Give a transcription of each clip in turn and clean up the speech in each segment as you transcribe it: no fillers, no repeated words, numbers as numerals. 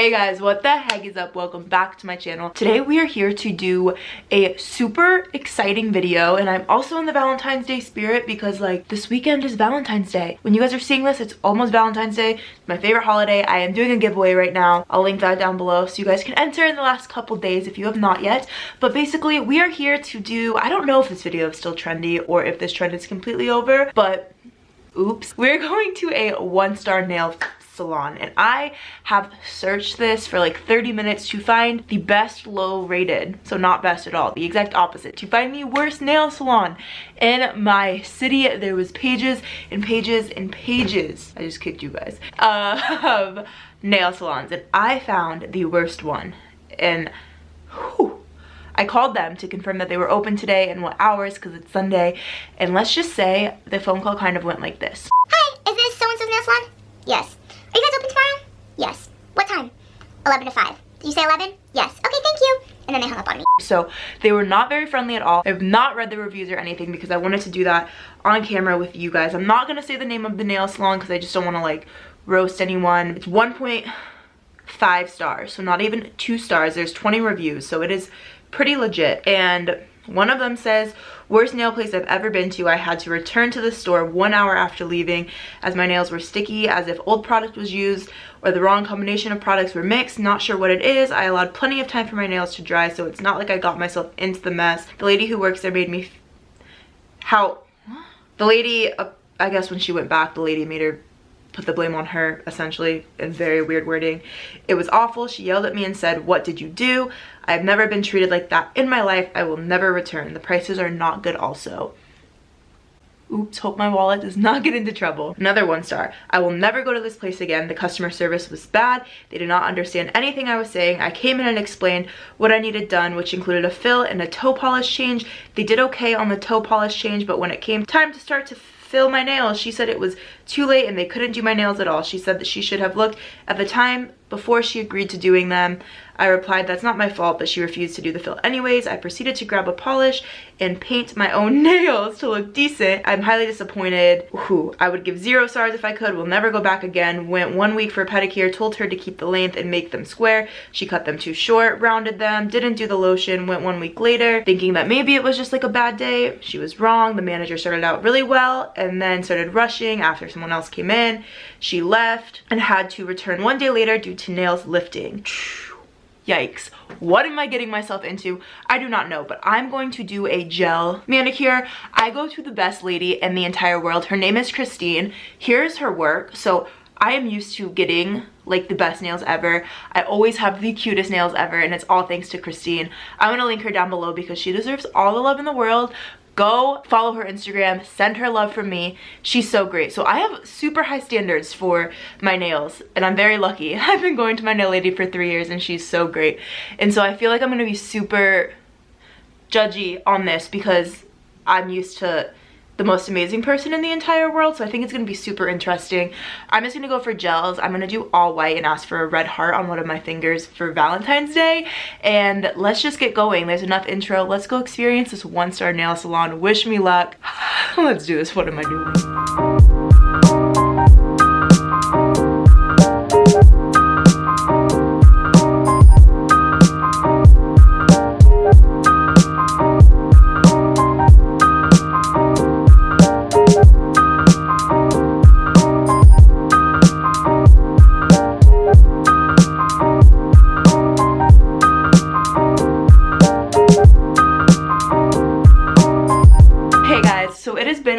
Hey guys, what the heck is up? Welcome back to my channel. Today we are here to do a super exciting video, and I'm also in the Valentine's Day spirit because like this weekend is Valentine's Day. When you guys are seeing this, it's almost Valentine's Day. It's my favorite holiday. I am doing a giveaway right now. I'll link that down below so you guys can enter in the last couple days if you have not yet. But basically we are here to do, I don't know if this video is still trendy or if this trend is completely over, but oops. We're going to a 1-star nail salon, and I have searched this for like 30 minutes to find the best low rated, so not best at all, the exact opposite, to find the worst nail salon in my city. There was pages and pages and pages, I just kicked you guys, of nail salons, and I found the worst one. And whew, I called them to confirm that they were open today and what hours because it's Sunday, and let's just say the phone call kind of went like this. Hi, is this so-and-so's nail salon? Yes. Are you guys open tomorrow? Yes. What time? 11 to 5. Did you say 11? Yes. Okay, thank you. And then they hung up on me. So they were not very friendly at all. I've not read the reviews or anything because I wanted to do that on camera with you guys. I'm not going to say the name of the nail salon because I just don't want to like roast anyone. It's 1.5 stars, so not even 2 stars. There's 20 reviews, so it is pretty legit. And one of them says, worst nail place I've ever been to. I had to return to the store 1 hour after leaving as my nails were sticky, as if old product was used or the wrong combination of products were mixed. Not sure what it is. I allowed plenty of time for my nails to dry, so it's not like I got myself into the mess. The lady who works there made me the lady, I guess when she went back, the lady made her put the blame on her, essentially, in very weird wording. It was awful. She yelled at me and said, "What did you do? I've never been treated like that in my life. I will never return. The prices are not good also." Oops, hope my wallet does not get into trouble. Another 1 star. I will never go to this place again. The customer service was bad. They did not understand anything I was saying. I came in and explained what I needed done, which included a fill and a toe polish change. They did okay on the toe polish change, but when it came time to start to fill my nails, she said it was too late and they couldn't do my nails at all. She said that she should have looked at the time before she agreed to doing them. I replied, that's not my fault, but she refused to do the fill anyways. I proceeded to grab a polish and paint my own nails to look decent. I'm highly disappointed. Ooh, I would give 0 stars if I could. Will never go back again. Went 1 week for a pedicure, told her to keep the length and make them square. She cut them too short, rounded them, didn't do the lotion. Went 1 week later, thinking that maybe it was just like a bad day. She was wrong. The manager started out really well and then started rushing after someone else came in. She left and had to return 1 day later due to nails lifting. Yikes. What am I getting myself into? I do not know, but I'm going to do a gel manicure. I go to the best lady in the entire world. Her name is Christine. Here's her work. So I am used to getting like the best nails ever. I always have the cutest nails ever, and it's all thanks to Christine. I'm gonna link her down below because she deserves all the love in the world. Go follow her Instagram, send her love from me. She's so great. So I have super high standards for my nails, and I'm very lucky. I've been going to my nail lady for 3 years and she's so great. And so I feel like I'm gonna be super judgy on this because I'm used to the most amazing person in the entire world, so I think it's gonna be super interesting. I'm just gonna go for gels. I'm gonna do all white and ask for a red heart on one of my fingers for Valentine's Day, and let's just get going. There's enough intro. Let's go experience this 1-star nail salon. Wish me luck. Let's do this. What am I doing?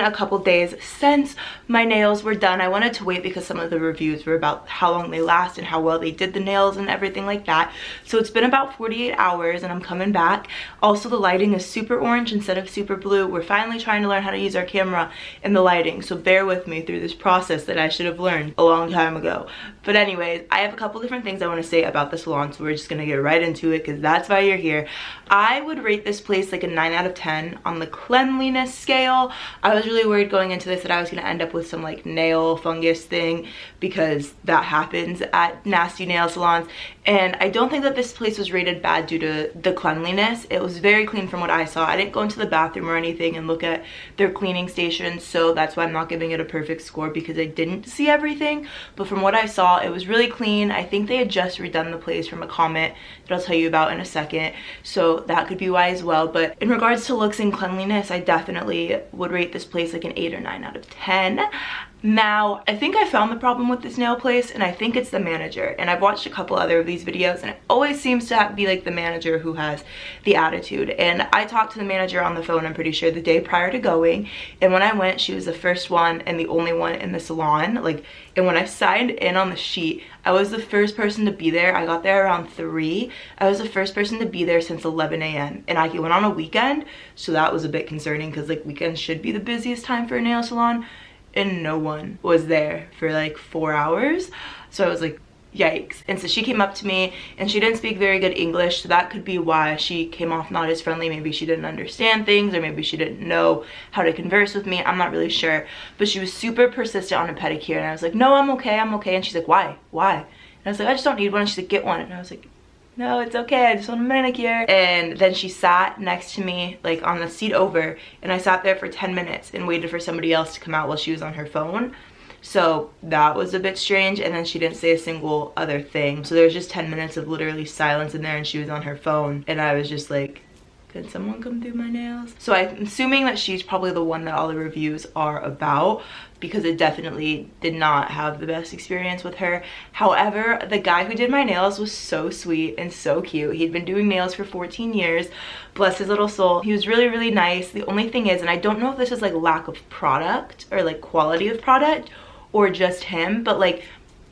A couple days since my nails were done. I wanted to wait because some of the reviews were about how long they last and how well they did the nails and everything like that. So it's been about 48 hours and I'm coming back. Also, the lighting is super orange instead of super blue. We're finally trying to learn how to use our camera in the lighting, so bear with me through this process that I should have learned a long time ago. But anyways, I have a couple different things I want to say about the salon, so we're just gonna get right into it because that's why you're here. I would rate this place like a 9 out of 10 on the cleanliness scale. I was really really worried going into this that I was gonna end up with some like nail fungus thing, because that happens at nasty nail salons. And I don't think that this place was rated bad due to the cleanliness. It was very clean from what I saw. I didn't go into the bathroom or anything and look at their cleaning stations, so that's why I'm not giving it a perfect score, because I didn't see everything. But from what I saw, it was really clean. I think they had just redone the place from a comment that I'll tell you about in a second, so that could be why as well. But in regards to looks and cleanliness, I definitely would rate this place like an 8 or 9 out of 10. Now, I think I found the problem with this nail place, and I think it's the manager. And I've watched a couple other of these videos, and it always seems to be like the manager who has the attitude. And I talked to the manager on the phone, I'm pretty sure, the day prior to going. And when I went, she was the first one and the only one in the salon. Like, and when I signed in on the sheet, I was the first person to be there. I got there around 3. I was the first person to be there since 11 a.m. And I went on a weekend, so that was a bit concerning, because like weekends should be the busiest time for a nail salon. And no one was there for like 4 hours. So I was like, yikes. And so she came up to me, and she didn't speak very good English, so that could be why she came off not as friendly. Maybe she didn't understand things, or maybe she didn't know how to converse with me. I'm not really sure. But she was super persistent on a pedicure, and I was like, no, I'm okay, I'm okay. And she's like, why? And I was like, I just don't need one. And she's like, get one. And I was like, no, it's okay, I just want a manicure. And then she sat next to me, like on the seat over, and I sat there for 10 minutes and waited for somebody else to come out while she was on her phone. So that was a bit strange. And then she didn't say a single other thing. So there was just 10 minutes of literally silence in there, and she was on her phone. And I was just like, can someone come do my nails? So I'm assuming that she's probably the one that all the reviews are about, because it definitely did not have the best experience with her. However, the guy who did my nails was so sweet and so cute. He'd been doing nails for 14 years, bless his little soul. He was really, really nice. The only thing is, and I don't know if this is like lack of product or like quality of product or just him, but like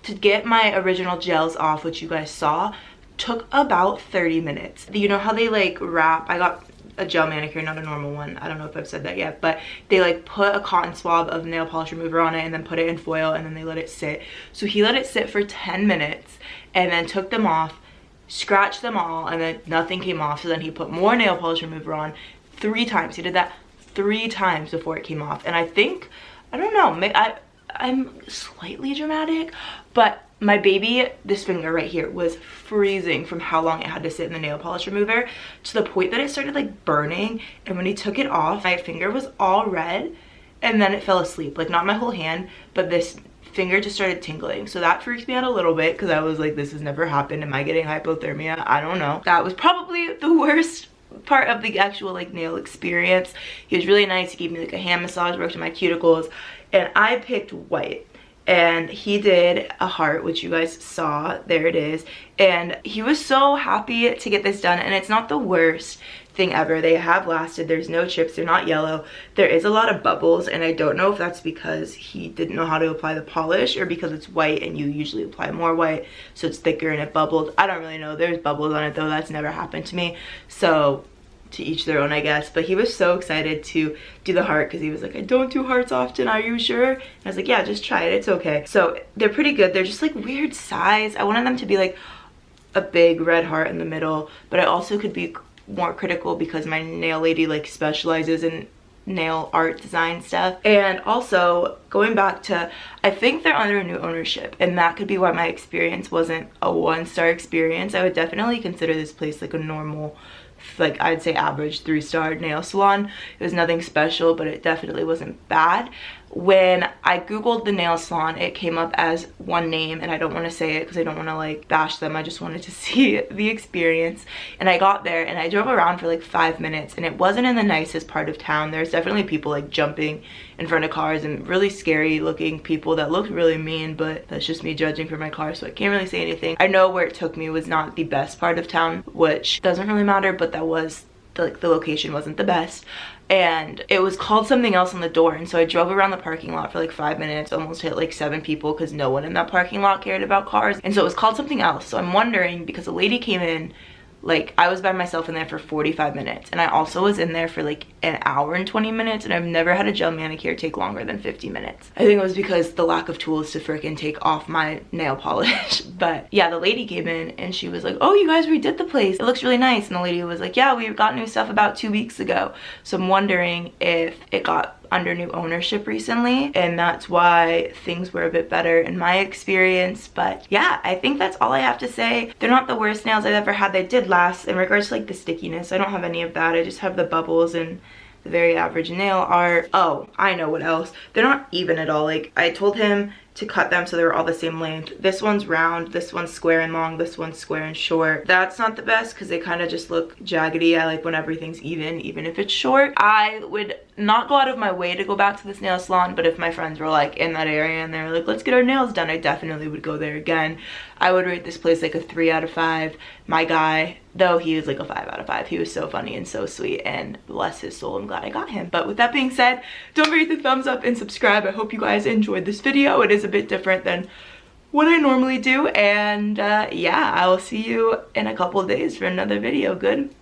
to get my original gels off, which you guys saw, took about 30 minutes. You know how they like wrap, I got a gel manicure, not a normal one, I don't know if I've said that yet, but they like put a cotton swab of nail polish remover on it and then put it in foil, and then they let it sit. So he let it sit for 10 minutes and then took them off, scratched them all, and then nothing came off. So then he put more nail polish remover on 3 times. He did that 3 times before it came off. And I think, I don't know, I'm slightly dramatic, but my baby, this finger right here, was freezing from how long it had to sit in the nail polish remover, to the point that it started like burning. And when he took it off, my finger was all red, and then it fell asleep. Like not my whole hand, but this finger just started tingling. So that freaked me out a little bit, because I was like, this has never happened. Am I getting hypothermia? I don't know. That was probably the worst part of the actual like nail experience. He was really nice. He gave me like a hand massage, worked on my cuticles, and I picked white. And he did a heart, which you guys saw, there it is. And he was so happy to get this done, and it's not the worst thing ever. They have lasted, there's no chips, they're not yellow. There is a lot of bubbles, and I don't know if that's because he didn't know how to apply the polish, or because it's white and you usually apply more white, so it's thicker and it bubbled. I don't really know. There's bubbles on it though, that's never happened to me. So to each their own, I guess. But he was so excited to do the heart, because he was like, I don't do hearts often, are you sure? And I was like, yeah, just try it, it's okay. So they're pretty good. They're just like weird size. I wanted them to be like a big red heart in the middle, but I also could be more critical because my nail lady like specializes in nail art design stuff. And also going back to, I think they're under a new ownership, and that could be why my experience wasn't a 1-star experience. I would definitely consider this place like a normal, like I'd say average 3-star nail salon. It was nothing special, but it definitely wasn't bad. When I googled the nail salon, it came up as one name, and I don't want to say it because I don't want to like bash them. I just wanted to see the experience. And I got there and I drove around for like 5 minutes, and it wasn't in the nicest part of town. There's definitely people like jumping in front of cars, and really scary looking people that looked really mean, but that's just me judging from my car, so I can't really say anything. I know where it took me was not the best part of town, which doesn't really matter, but that was the location wasn't the best. And it was called something else on the door, and so I drove around the parking lot for like 5 minutes, almost hit like 7 people, because no one in that parking lot cared about cars. And so it was called something else. So I'm wondering, because a lady came in, like I was by myself in there for 45 minutes, and I also was in there for like an hour and 20 minutes, and I've never had a gel manicure take longer than 50 minutes. I think it was because the lack of tools to freaking take off my nail polish. But yeah, the lady came in and she was like, oh, you guys redid the place, it looks really nice. And the lady was like, yeah, we got new stuff about 2 weeks ago. So I'm wondering if it got under new ownership recently, and that's why things were a bit better in my experience. But yeah, I think that's all I have to say. They're not the worst nails I've ever had. They did last. In regards to like the stickiness, I don't have any of that. I just have the bubbles and the very average nail art. Oh, I know what else. They're not even at all. Like, I told him to cut them so they were all the same length. This one's round, this one's square and long, this one's square and short. That's not the best because they kind of just look jaggedy. I like when everything's even if it's short. I would not go out of my way to go back to this nail salon, but if my friends were like in that area and they're like, let's get our nails done, I definitely would go there again. I would rate this place like a 3 out of 5. My guy, though, he was like a 5 out of 5. He was so funny and so sweet, and bless his soul, I'm glad I got him. But with that being said, don't forget to thumbs up and subscribe. I hope you guys enjoyed this video. It is a bit different than what I normally do, and yeah, I will see you in a couple of days for another video. Good.